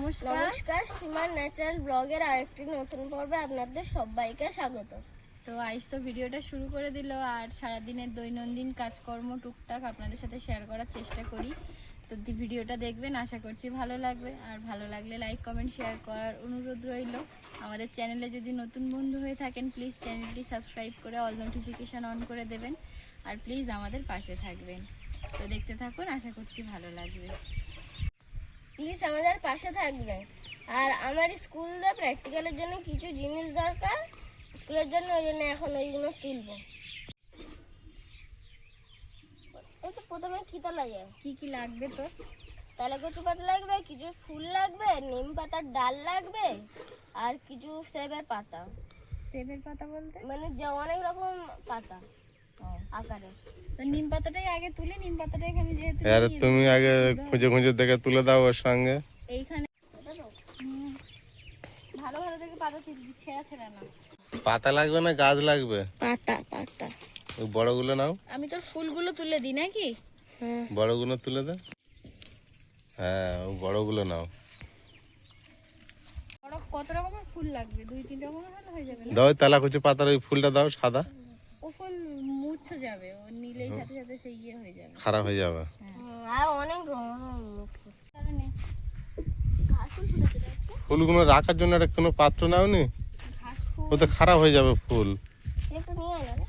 নমস্কার, সীমার ন্যাচারাল ব্লগের আরেকটি নতুন পর্বে আপনাদের সবাইকে স্বাগত। তো আজ তো ভিডিওটা শুরু করে দিল, আর সারাদিনের দৈনন্দিন কাজকর্ম টুকটাক আপনাদের সাথে শেয়ার করার চেষ্টা করি। তো ভিডিওটা দেখবেন, আশা করছি ভালো লাগবে। আর ভালো লাগলে লাইক কমেন্ট শেয়ার করার অনুরোধ রইল। আমাদের চ্যানেলে যদি নতুন বন্ধু হয়ে থাকেন, প্লিজ চ্যানেলটি সাবস্ক্রাইব করে অল নোটিফিকেশান অন করে দেবেন, আর প্লিজ আমাদের পাশে থাকবেন। তো দেখতে থাকুন, আশা করছি ভালো লাগবে। প্লিজ আমাদের পাশে থাকবেন। আর আমার স্কুলে প্র্যাকটিক্যালের জন্য কিছু জিনিস দরকার স্কুলের জন্য, ওই জন্য এখন ওইগুলো তুলবো। এই তো প্রথমে কি তোলা যায়, কি লাগবে? তো তালে কচু পাতা লাগবে, কিছু ফুল লাগবে, নিম পাতার ডাল লাগবে, আর কিছু সেবের পাতা। সেবের পাতা বলতে মানে যে অনেক রকম পাতা আকারে। তো নিম পাতাটাই আগে তুলি। নিম পাতাটা এখানে যেহেতু আরে তুমি আগে খুঁজে খুঁজে দেখে তুলে দাও ওর সঙ্গে। এইখানে ভালো ভালো দেখে পাতা তুলবি, ছেঁড়া ছেঁড়া না। পাতা লাগবে না গাছ লাগবে? পাতা পাতা। ওই বড়গুলো নাও। আমি তোর ফুলগুলো তুলে দিই নাকি? বড়গুলো তুলে দাও। হ্যাঁ, ওই বড়গুলো নাও। বড় কত রকমের ফুল লাগবে? 2-3 রকমের হলে হয়ে যাবে না? দাও তেলাকুচি পাতার ওই ফুলটা দাও, সাদা। ও ফুল মুছে যাবে, ও নিলেই সাথে সাথে সেই হয়ে যাবে, খারাপ হয়ে যাবে। আর অনেক কারণে ফুলগুলো রাখার জন্য একটা কোনো পাত্র নাও নি, ঘাস ফুল ও তো খারাপ হয়ে যাবে ফুল। একটু নিয়ে এলো রে।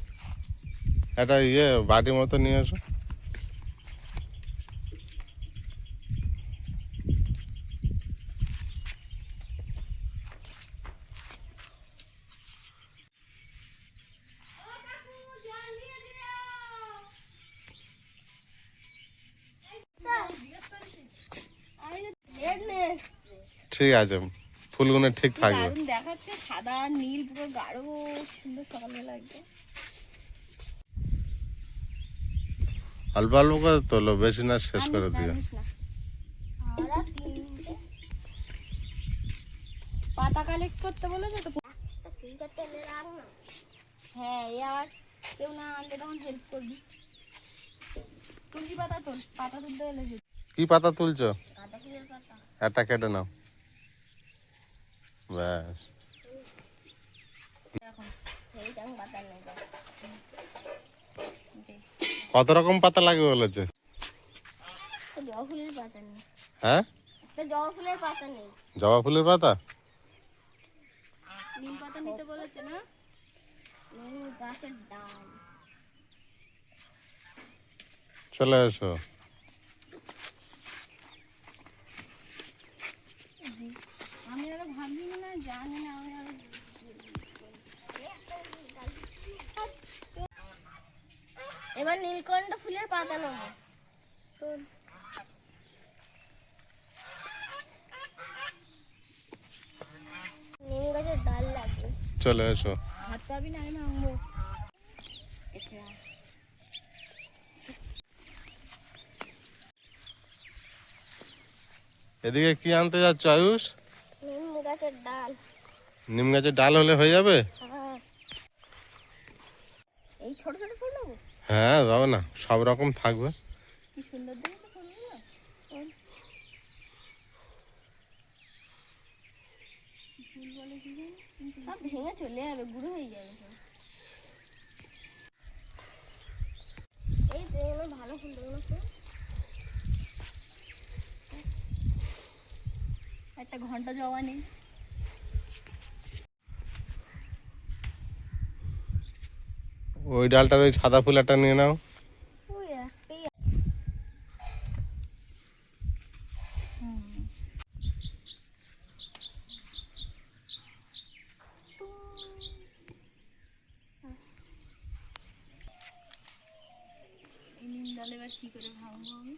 একটা বাটির মতো নিয়ে আসো। ঠিক আছে, ফুলগুলো ঠিক থাকবে। দারুণ দেখাচ্ছে, সাদা নীল পুরো গাঢ় সুন্দর, সকালে লাগবে। অল্প অল্প করে তোলো, বেশি না শেষ করে দিও। পাতা কালেক্ট করতে বলেছে তো। হ্যাঁ, আর কেউ না আনলে তখন হেল্প করবি। তুলসী পাতা তোল, পাতা তুলতে গেলে কি পাতা তুলছো? গাঁদা ফুলের পাতা। একটা কেটে নাও, ব্যাস। এখন এইটা আমি পাতা নেই। কত রকম পাতা লাগবে বলেছে? জবা ফুলের পাতা নেই। হ্যাঁ, জবা ফুলের পাতা নেই। জবা ফুলের পাতা। নিম পাতা নিতে বলেছে না? গাছের ডাল। চলে এসো। আমি আরো ভাবি না, জানি না। আমি আরো এবার নীলকণ্ঠ ফুলের পাতা নেবো। নিম গাছের ডাল লাগবে। চলে এসো। হাত পাবি না, আমি ভাঙবো। এদিকে কি আনতে যাচ্ছ আয়ুষ? নিম গাছের ডাল। নিম গাছের ডাল হলে হয়ে যাবে? হ্যাঁ, এই ছোট ছোট ফুল নেবো। হ্যাঁ, দাও না, সব রকম থাকবে। কি সুন্দর দেখেছো ফুলগুলো। ফুল বলে কি জানি, সব ভেঙে চলে যাবে, গুঁড়ো হয়ে যাবে সব। এই তো এগুলো ভালো ফুল, এগুলো ফুল। একটা ঘন্টা জবা নেই। ওই ডালটার ওই সাদা ফুল একটা নিয়ে নাও। ওই একটাই। এই নিম ডাল এবার কি করে ভাঙবো আমি?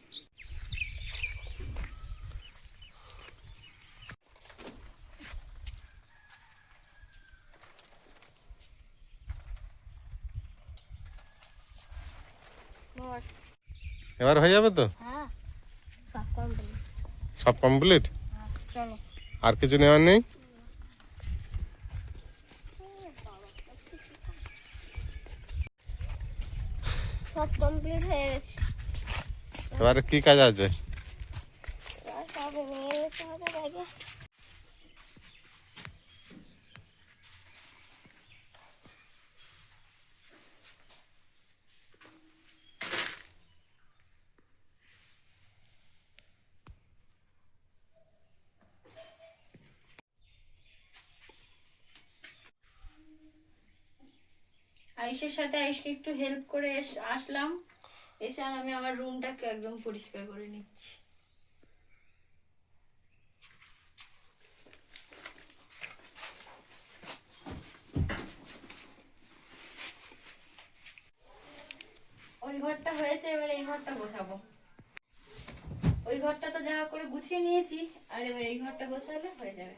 এবার হয়ে যাবে তো? হ্যাঁ, সব কমপ্লিট। সব কমপ্লিট? চলো। আর কিছু নেওয়ার নেই? সব কমপ্লিট হয়ে গেছে। এবারে কি কাজ আছে? সব নিয়ে যেতে হবে ব্যাগে। আয়ুষের সাথে আয়ুষকে একটু হেল্প করে আসলাম, এসে আর আমি আমার রুমটাকে একদম পরিষ্কার করে নিচ্ছি। ওই ঘরটা হয়েছে, এবার এই ঘরটা গোছাবো। ওই ঘরটা তো যা করে গুছিয়ে নিয়েছি, আর এবার এই ঘরটা গোছালে হয়ে যাবে।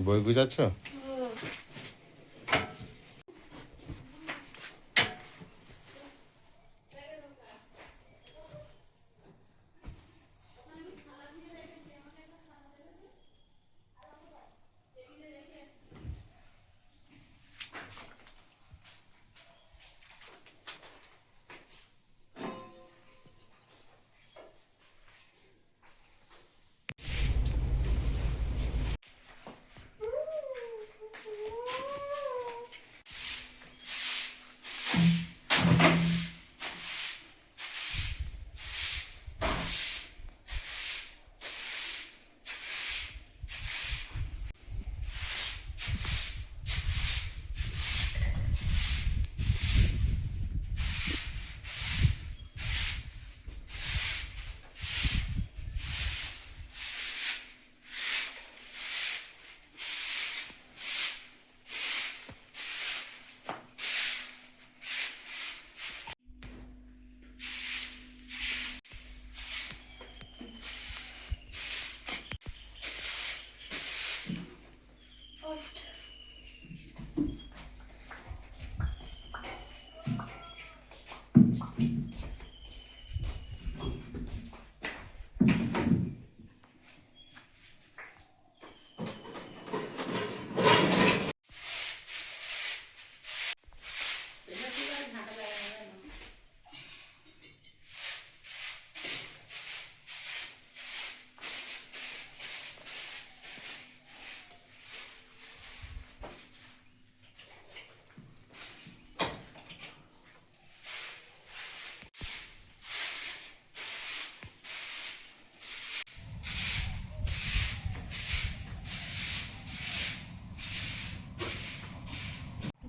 বই গুছাচ্ছ?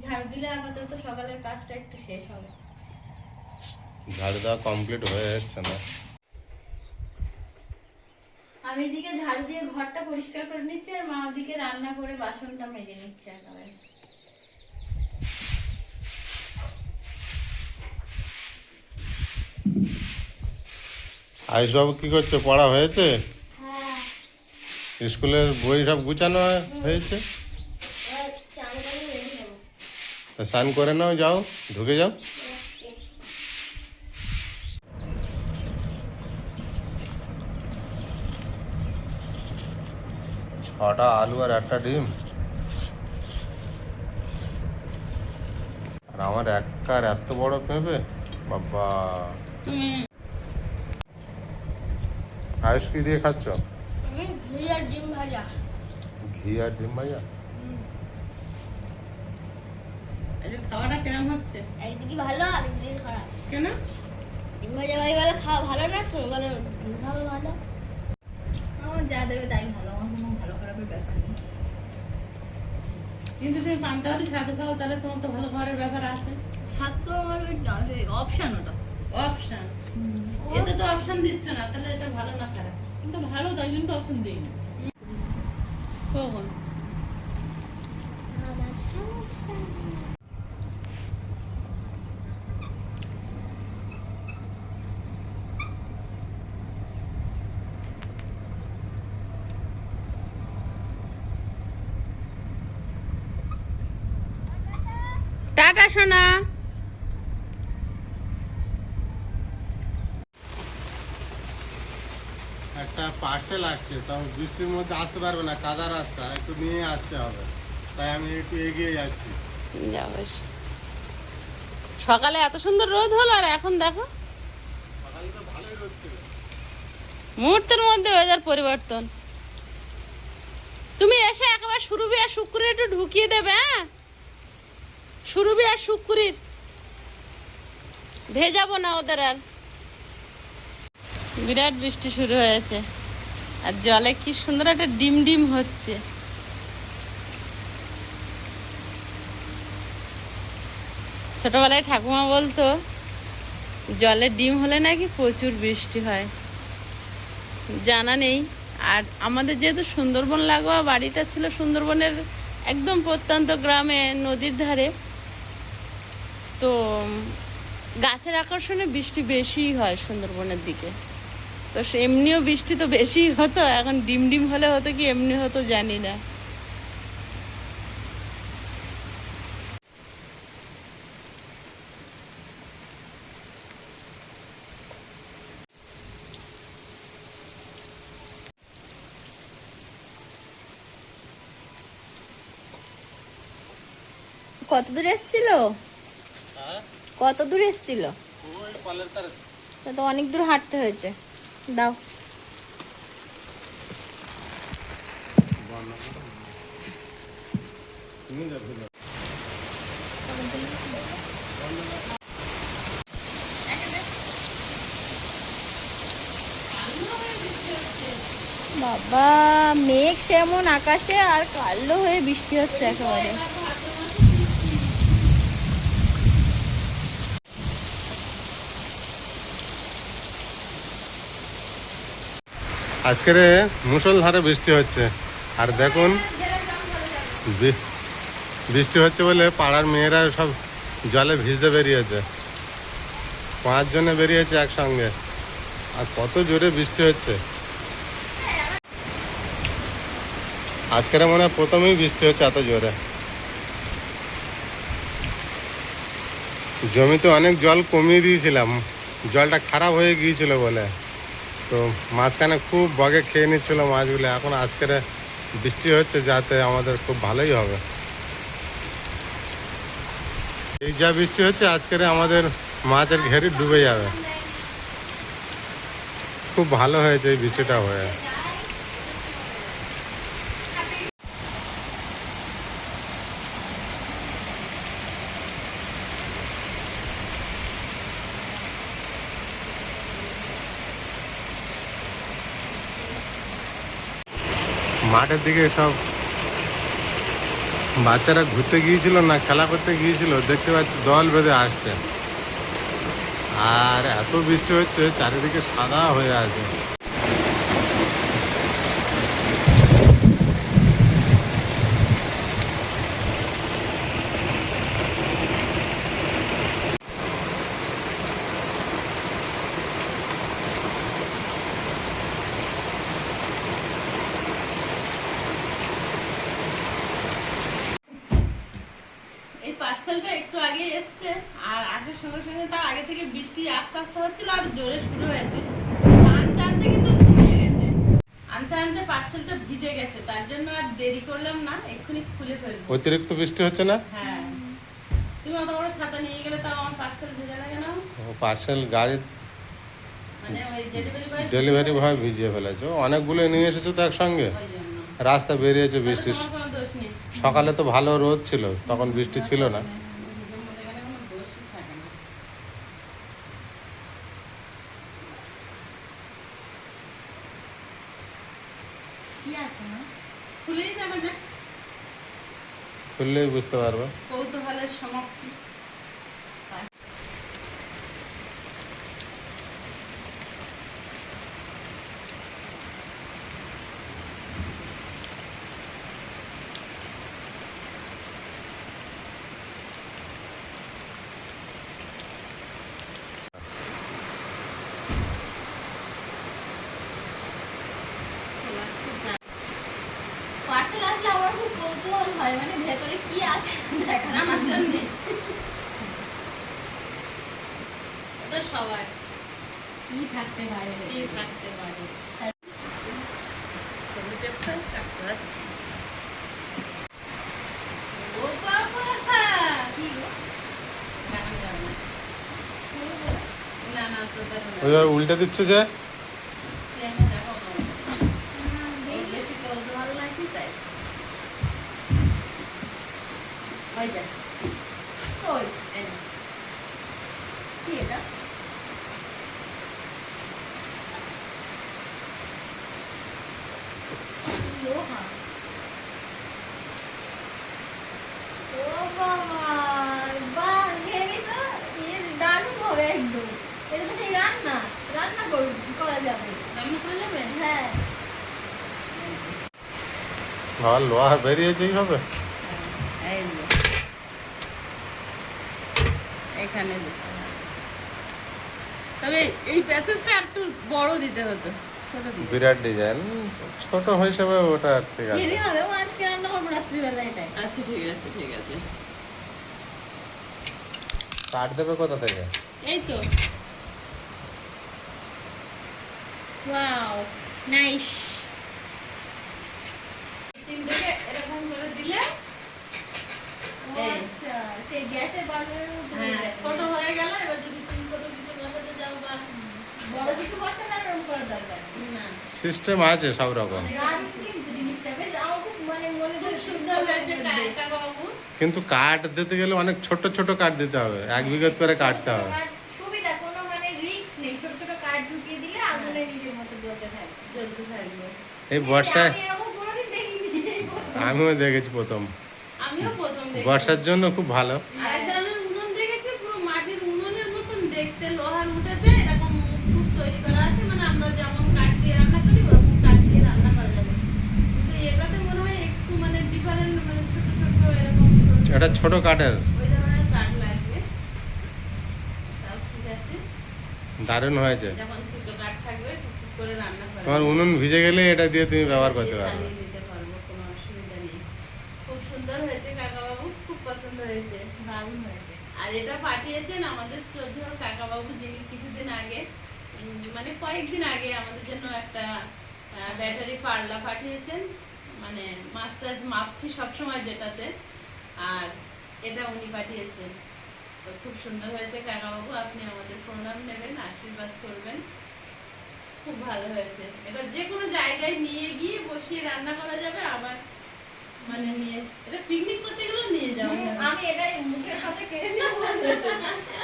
ঝাড়ু দিলে আপাতত সকালের কাজটা একটু শেষ হবে। ঝাড়ু দেওয়া কমপ্লিট হয়ে এসছে না? আমি এদিকে ঝাড়ু দিয়ে ঘরটা পরিষ্কার করে নিচ্ছি, আর মা ওদিকে রান্না করে বাসনটা মেজে নিচ্ছে একেবারে। আয়ুষবাবু কি করছে? পড়া হয়েছে? হ্যাঁ, স্কুলের বই সব গুছানো হয়েছে? এবার চান করে রেডি হবো। তা স্নান করে নাও, যাও, ঢুকে যাও। যাচ্ছি। ছটা আলু আর একটা ডিম, আর আমার একার এত বড় পেঁপে, বাবা। আয়ুষ কি দিয়ে খাচ্ছ? আমি ঘি আর ডিম ভাজা। ঘি আর ডিম ভাজা? আজকে খাওয়াটা কেমন হচ্ছে? একদিকে ভালো আর একদিকে খারাপ। কেন? ডিম ভাজা ভাই বলে খাওয়া ভালো না, তুমি বলে ঘি খাওয়া ভালো। আমার যা দেবে তাই ভালো, আমার কোনো ভালো খারাপের ব্যাপার নেই। কিন্তু তুমি পান্তা ভাত সাথে খাও, তাহলে তোমার তো ভালো খাবারের ব্যাপার আসে। স্বাদ তো আমার ওই না, অপশান ওটা। অপশন, এতে তো অপশন দিচ্ছে না, তাহলে এটা ভালো না খারাপ? কিন্তু ভালো, তাই জন্য তো অপশন দিই না। কখন? আমার সমস্যা। টাটা সোনা। একটা পার্সেল আসছে, তাও বৃষ্টির মধ্যে আসতে পারবে না, কাদা রাস্তা, একটু নিয়ে আসতে হবে, তাই আমি একটু এগিয়ে যাচ্ছি। যাও বেশ। সকালে এত সুন্দর রোদ হলো আর এখন দেখো মুহূর্তের মধ্যে ওয়েদার পরিবর্তন। তুমি এসে একেবারে সুরভি আর শুক্কুরের একটু ঢুকিয়ে দেবে। হ্যাঁ, সুরভি আর শুক্কুরির ভেজাবো না ওদের আর। বিরাট বৃষ্টি শুরু হয়েছে আর জলে কি সুন্দর একটা ডিম ডিম হচ্ছে। ছোটবেলায় ঠাকুমা বলতো জলে ডিম হলে নাকি প্রচুর বৃষ্টি হয়, জানা নেই। আর আমাদের যেহেতু সুন্দরবন লাগোয়া বাড়িটা ছিল সুন্দরবনের একদম প্রত্যন্ত গ্রামে নদীর ধারে, তো গাছের আকর্ষণে বৃষ্টি বেশিই হয় সুন্দরবনের দিকে। তো এমনিও বৃষ্টি তো বেশিই হতো, এখন ডিম ডিম হলে হতো কি এমনি হতো জানি না। কত দূর এসছিল? কত দূর এসছিল? তো অনেক দূর হাঁটতে হয়েছে। দাও বাবা, মেঘ সেমন আকাশে আর কালো হয়ে বৃষ্টি হচ্ছে একেবারে। আজকের মুষলধারে বৃষ্টি হচ্ছে আর দেখুন বৃষ্টি হচ্ছে বলে পাড়ার মেয়েরা সব জলে ভিজতে বেরিয়েছে। 5 জনে বেরিয়েছে একসঙ্গে আর কত জোরে বৃষ্টি হচ্ছে। আজকের মনে হয় প্রথমেই বৃষ্টি হচ্ছে এত জোরে। জমিতে অনেক জল কমিয়ে দিয়েছিলাম, জলটা খারাপ হয়ে গিয়েছিল বলে, তো মাঝখানে খুব বগে খেয়ে নিচ্ছিল মাছগুলো। এখন আজকের বৃষ্টি হচ্ছে যাতে আমাদের খুব ভালোই হবে। এই যা বৃষ্টি হচ্ছে আজকের আমাদের মাছের ঘেরি ডুবে যাবে। খুব ভালো হয়েছে এই বৃষ্টিটা হয়ে। মাঠের দিকে সব বাচ্চারা ঘুরতে গিয়েছিল না খেলা করতে গিয়েছিল, দেখতে পাচ্ছি দল বেঁধে আসছে আর এত বৃষ্টি হচ্ছে চারিদিকে সাদা হয়ে আছে। পার্সেলটা একটু আগে এসছে আর আসার সঙ্গে সঙ্গে তার আগে থেকে বৃষ্টি আস্তে আস্তে হচ্ছিল আর জোরে শুরু হয়েছে। আনতে আনতে কিন্তু ভিজে গেছে, আনতে আনতে পার্সেলটা ভিজে গেছে, তার জন্য আর দেরি করলাম না, এক্ষুনি খুলে ফেলবো। অতিরিক্ত বৃষ্টি হচ্ছে না? হ্যাঁ, তুমি অত বড় ছাতা নিয়ে গেলে তাও আমার পার্সেল ভেজা লাগে না? পার্সেল গাড়ি মানে ওই ডেলিভারি বয় ভিজিয়ে ফেলেছো, অনেকগুলো নিয়ে এসেছো তো একসঙ্গে, ওই জন্য রাস্তা বেরিয়েছে বৃষ্টি। তোমার কোনো দোষ নেই। সকালে তো ভালো রোদ ছিল, তখন বৃষ্টি ছিল না। নিজের মধ্যে এখানে কোনো দোষই থাকে না। কি আছে না খুলেই যাবে না, খুললেই বুঝতে পারবে। কৌতূহলের সমাপ্তি। পার্সেল আসলে আমার খুব কৌতূহল হয়, মানে ভেতরে কি আছে দেখার আমার জন্য। জন্য ওটা সবাই কি থাকতে পারে কি থাকতে পারে। ও বাবা, ওইভাবে উল্টে দিচ্ছে যে বেশি কৌতূহল নাকি তাই ওই দেখ ওই এই নাও। কি এটা লোহা ও বাবা বাহ হেভি তো দারুণ হবে একদম এটা তো সেই রান্না করা যাবে হ্যাঁ আর লোহা বেরিয়েছেই হবে। এই যে, এখানে দিতে হবে। তবে এই প্যাসেজটা একটু বড় দিতে হতো ছোট দিতে বিরাট ডিজাইন, ছোট হিসেবে ওটা ঠিক আছে। দেরি হবে আজকে রান্না করবো রাত্রিবেলায় তাই আচ্ছা ঠিক আছে কাট দেবে কোথা থেকে? এই তো ওয়াও নাইস তিনটাকে এরকম করে দিলে আচ্ছা সেই গ্যাসের বার্নারের মধ্যে হ্যাঁ ছোট হয়ে গেল এবার যদি তুমি ছোট কিছু বসাতে যাও বা বড় কিছু বসালে আর ওরকম করার দরকার নেই। না সিস্টেম আছে সব রকম, দারুণ কিন্তু জিনিসটা বেশ আমার খুব মানে মনে খুব সুন্দর হয়েছে কাটা বাবু কিন্তু কাঠ দিতে গেলে অনেক ছোট ছোট কাঠ দিতে হবে, 1 বিঘা করে কাটতে হবে। সুবিধা কোনো মানে রিস্ক নেই, ছোট ছোট কাঠ ঢুকিয়ে দিলে আগুনে নিজের মতো জ্বলতে থাকবে। জ্বলতে থাকবে এই বর্ষায় আমি এরকম কোনোদিন দেখিনি। আমিও দেখেছি প্রথম, আমিও প্রথম দেখি বর্ষার জন্য খুব ভালো। আর এক ধরনের উনুন দেখেছি পুরো মাটির উনুনের মতন দেখতে লোহার উঠেছে এরকম মুখ টুক তৈরি করা আছে মানে আমরা যেমন কাঠ দিয়ে রান্না করি ওরকম কাঠ দিয়ে রান্না করা যাবে কিন্তু এটাতে মনে হয় একটু মানে ডিফারেন্ট মানে ছোট ছোট এরকম এটা ছোট কাঠের, ওই ধরনের কাঠ লাগবে তাও ঠিক আছে দারুণ হয়েছে। যখন কুচো কাঠ থাকবে টুক করে রান্না করা তোমার উনুন ভিজে গেলে এটা দিয়ে তুমি ব্যবহার করতে পারবে। চালিয়ে দিতে পারবো কোনো অসুবিধা নেই খুব সুন্দর হয়েছে কাকাবাবু খুব পছন্দ হয়েছে দারুণ হয়েছে। আর এটা পাঠিয়েছেন আমাদের শ্রদ্ধেয় কাকাবাবু যিনি কিছুদিন আগে মানে কয়েকদিন আগে আমাদের জন্য একটা ব্যাটারি পাল্লা পাঠিয়েছেন মানে মাছ টাছ মাপছি সবসময় যেটাতে আর এটা উনি পাঠিয়েছেন তো খুব সুন্দর হয়েছে কাকাবাবু আপনি আমাদের প্রণাম নেবেন আশীর্বাদ করবেন খুব ভালো হয়েছে এটা যে কোনো জায়গায় নিয়ে গিয়ে বসিয়ে রান্না করা যাবে আবার মানে নিয়ে এটা পিকনিক করতে গেলেও নিয়ে যাওয়া যাবে আমি এটাই মুখের সাথে কেড়ে নেব।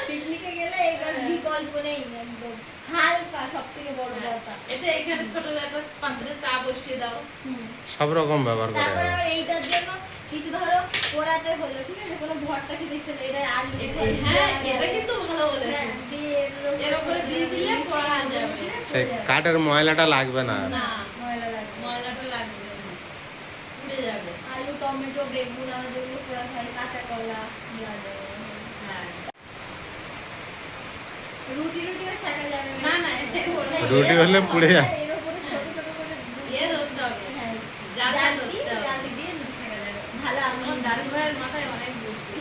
পিকনিকে গেলে এটার বিকল্প নেই একদম হালকা সবথেকে বড় কথা। এতে এখানে ছোট একটা পাত্রে চা বসিয়ে দাও সব রকম ব্যবহার করা তারপরে যাবে। আবার এইটার জন্য কিছু ধরো পোড়াতে হলো ঠিক আছে কোনো ভর্তা খেতে ইচ্ছে নেই, এটা আলু হ্যাঁ এটা কিন্তু ভালো বলেছে হ্যাঁ, দিয়ে এর উপরে দিয়ে দিলে পোড়ানো যাবে সেই কাঠের ময়লাটা লাগবে না। না ময়লা লাগবে। ময়লাটা লাগবে না উড়ে যাবে আলু টমেটো বেগুন আমরা যেগুলো পোড়া খাই কাঁচা কলা দেওয়া যাবে। হ্যাঁ রুটিও শেখা যাবে না না এতে ওটা রুটি হলে পুড়ে যাবে। এর উপরে ছোট ছোট করে ইয়ে ধরতে হবে হ্যাঁ জাল জালি ধরতে হবে জালি দিয়ে রুটি শেখা যাবে। ভালো আমি আমার দাদু ভাইয়ের মাথায় অনেক বুদ্ধি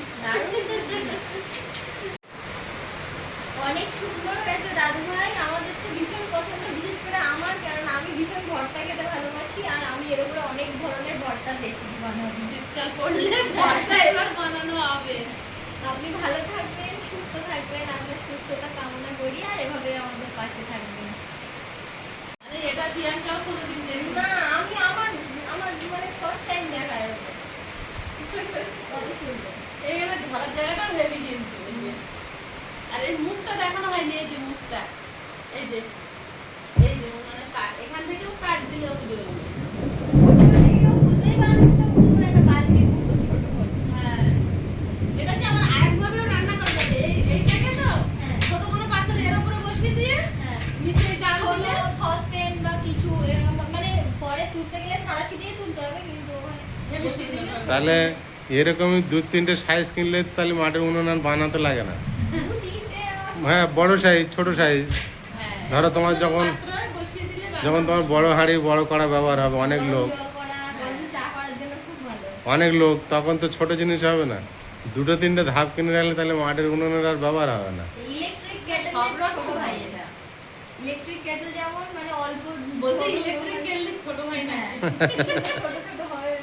অনেক সুন্দর হয়েছে দাদু ভাই, আমাদের তো ভীষণ পছন্দ, বিশেষ করে আমার, কারণ আমি ভীষণ ভর্তা খেতে ভালোবাসি আর আমি এর উপরে অনেক ধরনের ভর্তার রেসিপি বানাবো। শীতকাল পড়লে ভর্তা এবার বানানো হবে আপনি ভালো থাকবেন, সুস্থ থাকবেন, আপনার সুস্থতা কামনা করি আর এভাবে আমাদের পাশে থাকবেন। মানে এটা প্রিয়াঙ্কাও কোনোদিন দেখি না আমি আমার জীবনে ফার্স্ট টাইম দেখা এরকম। কত সুন্দর। এখানে ধরার জায়গাটাও হেভি কিন্তু এই যে। আর এই মুখটা দেখানো হয়নি এই যে মুখটা এই যে উনানে কাট এখান থেকেও কাট দিলেও জ্বলবে এইও বুঝতেই পারবেন তো পুরো একটা বালতির মতো ছোট করে। হ্যাঁ এটাকে আবার আরেকভাবেও রান্না করা যাবে এইটাকে তো হ্যাঁ। ছোট কোনো পাত্রে এর উপরে বসিয়ে দিয়ে হ্যাঁ নিচে জাল দিলে সসপ্যান বা কিছু এরকম মানে পরে তুলতে গেলে সাঁড়াশি দিয়ে তুলতে হবে কিন্তু ওখানে হেভি বসিয়ে দিলে সুন্দর তাহলে এরকমই 2-3টে সাইজ কিনলে তাহলে মাটির উনুন আর বানাতে লাগে না। দু তিনটে হ্যাঁ বড় সাইজ ছোট সাইজ, হ্যাঁ ধরো তোমার ছোট যখন পাত্রে বসিয়ে দিলে যখন তোমার বড় হাঁড়ি বড় কড়া ব্যবহার হবে, অনেক লোক জল করা গরম চা করার জন্য খুব ভালো। অনেক লোক, তখন তো ছোট জিনিস হবে না। 2-3টে ধাপ কিনে রাখলে তাহলে মাটির উনুনের আর ব্যবহার হবে না। ইলেকট্রিক কেটল সব রকম ভাই এটা ইলেকট্রিক কেটল যেমন মানে অল্প বলছে ছোট ইলেকট্রিক কেটলি ছোট হয় না হ্যাঁ ছোট ছোট হয়।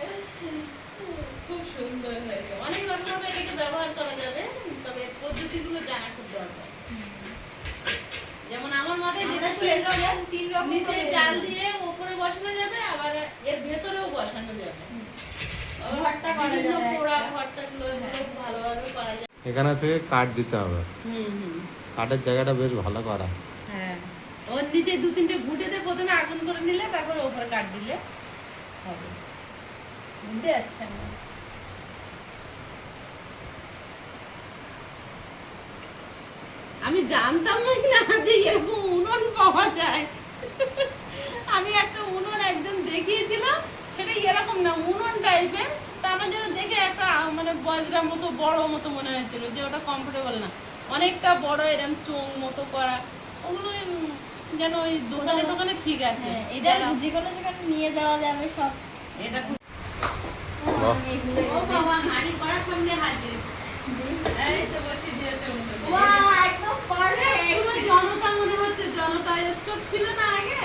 খুব সুন্দর হয়েছে অনেক রকম এটাকে ব্যবহার করা যাবে তবে পদ্ধতিগুলো জানা খুব দরকার যেমন নিচে জাল দিয়ে উপরে বসানো যাবে, আবার এর ভেতরেও বসানো যাবে। ঘরটা করা বিভিন্ন যাবে পোড়া একটা। ঘরটাগুলো এগুলো ভালোভাবে করা যায়। এখানে থেকে কাঠ দিতে হবে, হুম। কাঠের জায়গাটা বেশ ভালো করা। হ্যাঁ, ওর নিচে 2-3টে ঘুঁটে দিয়ে প্রথমে আগুন করে নিলে তারপর ওপরে কাঠ দিলে হবে। বুঝতে পারছি না। আমি জানতাম না যে এরকম উনুন পাওয়া যায়। আমি একটা উনুন একজন দেখিয়েছিলাম, সেটা এরকম না, উনুন টাইপের। তা আমার যেন দেখে একটা মানে বজরা মতো বড় মতো মনে হয়েছিল, যে ওটা কমফোর্টেবল না, অনেকটা বড় এরকম চোং মতো করা। ওগুলো যেন ওই দোকানে দোকানে ঠিক আছে। হ্যাঁ, এটা যে কোনো সেখানে নিয়ে যাওয়া যাবে সব। এটা বাহ। এগুলো ও বাবা, হাঁড়ি কড়া সামনে হাজির। এই তো বসে দিয়েছে উনুনে। বাহ, একদম perfect। পুরো জনতা মনে হচ্ছে, জনতা স্টক ছিল না আগে।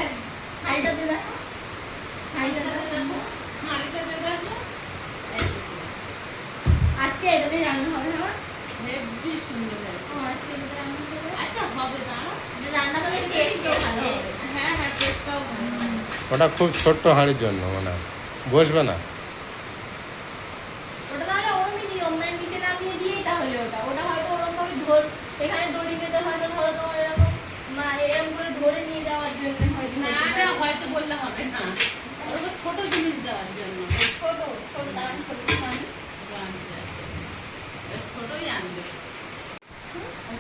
হাঁড়িটা দিয়ে দেখো। হাঁড়িটা হাঁড়িটা দিয়ে দেখো। হাঁড়িটা দিয়ে দেখো। আজকে এটা দিয়ে রান্না হবে আমার। হেব্বি সুন্দর হয়েছে। ও, আজকে এটা দিয়ে রান্না হবে। আচ্ছা হবে, দাঁড়া। এটা রান্না করলে টেস্টও ভালো হবে। হ্যাঁ হ্যাঁ, টেস্টটাও ভালো। ওটা খুব ছোট্ট হাঁড়ির জন্য মানে বসবে না। ওটা তাহলে ওরমই নিয়ম, মানে নিচে নামিয়ে দিয়েই তাহলে ওটা হয়তো ওরকম ভাবে এখানে দড়ি বেঁধে হয়তো ধরো তোমার এরকম এরকম করে ধরে নিয়ে যাওয়ার জন্য হয়তো না, এটা হয়তো বললে হবে না, ওরকম ছোট জিনিস দেওয়ার জন্য। ছোট ছোট দাঁড়ান ছোট মানে ওটা আনতে আসবে। এটা ছোটই আনবে।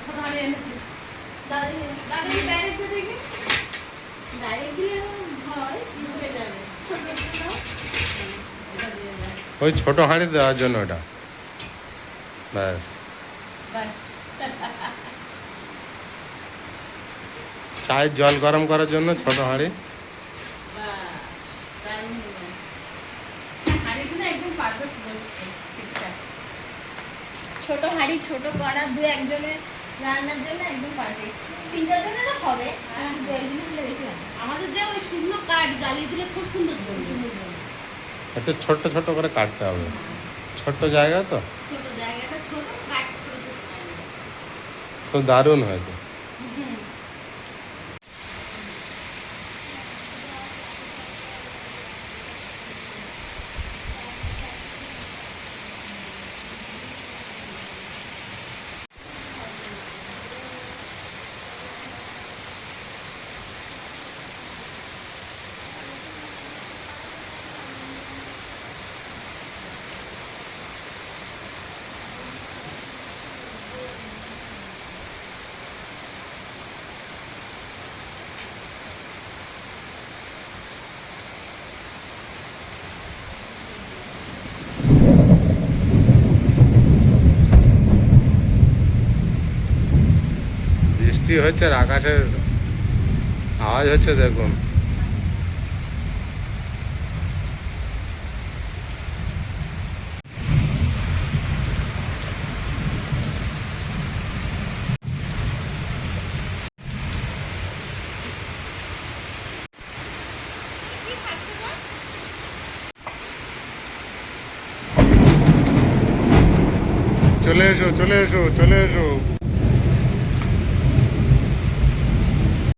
ছোট হাঁড়ি এনেছি। দাদি দাদি ডাইরেক্ট দেখি ডাইরেক্ট দিলে এরকম হয় ঢুকে যাবে। ছোট ছোট এটা দিয়ে দেয়। ওই ছোট হাঁড়ি দেওয়ার জন্য ওটা ব্যাস। ব্যাস। চায়ের জল গরম করার জন্য ছোট হাঁড়ি। বাহ, দারুণ হলো। হাঁড়িটা না একদম পারফেক্ট বসছে, ঠিকঠাক। ছোট হাঁড়ি ছোট কড়া দু একজনের রান্নার জন্য একদম পারফেক্ট। তিন চারজনের হবে হ্যাঁ। দু একজনের ছিল বেশি হবে আমাদের যে ওই শুকনো কাঠ জ্বালিয়ে দিলে খুব সুন্দর জমবে। একটু ছোট্ট ছোট্ট করে কাটতে হবে, ছোট্ট জায়গা তো। ছোট জায়গাটা ছোট, কাঠ ছোট ছোট জায়গা। খুব দারুণ হয়েছে। হুম। বৃষ্টি হচ্ছে আর আকাশের আওয়াজ হচ্ছে দেখুন। চলে এসো চলে এসো চলে এসো।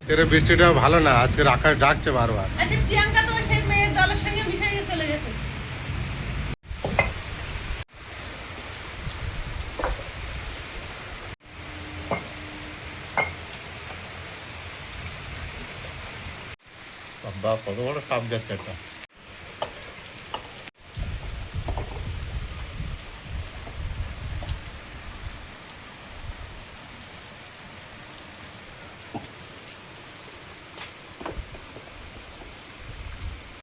আজকের বৃষ্টিটা ভালো না, আজকের আকাশ ডাকছে বারবার। আচ্ছা, প্রিয়াঙ্কা তো সেই মেয়ের দলের সঙ্গে মিশে গিয়ে চলে গেছে। বাবা, কত বড় সাপ যাচ্ছে একটা।